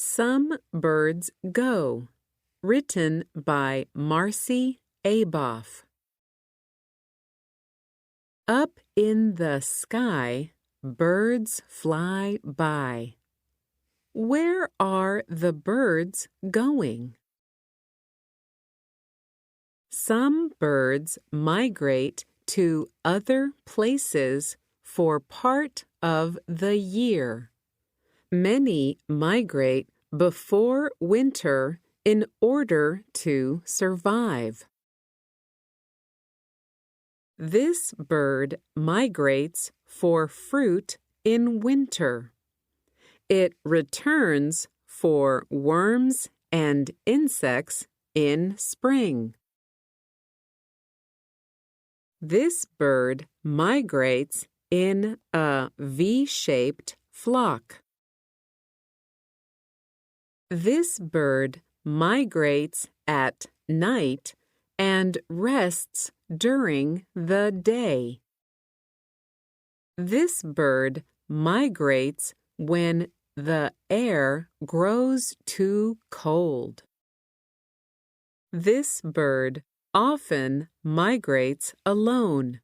Some Birds Go, written by Marcy Aboff. Up in the sky, birds fly by. Where are the birds going? Some birds migrate to other places for part of the year. Many migrate before winter in order to survive. This bird migrates for fruit in winter. It returns for worms and insects in spring. This bird migrates in a V-shaped flock. This bird migrates at night and rests during the day. This bird migrates when the air grows too cold. This bird often migrates alone.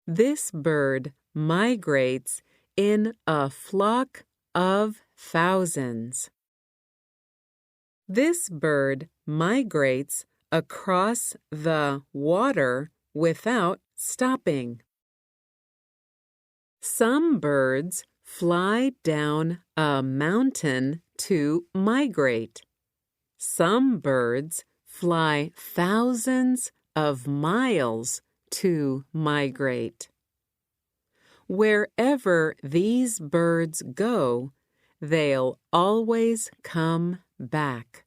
This bird migrates in a flock of thousands. This bird migrates across the water without stopping. Some birds fly down a mountain to migrate. Some birds fly thousands of miles to migrate. Wherever these birds go, they'll always come back.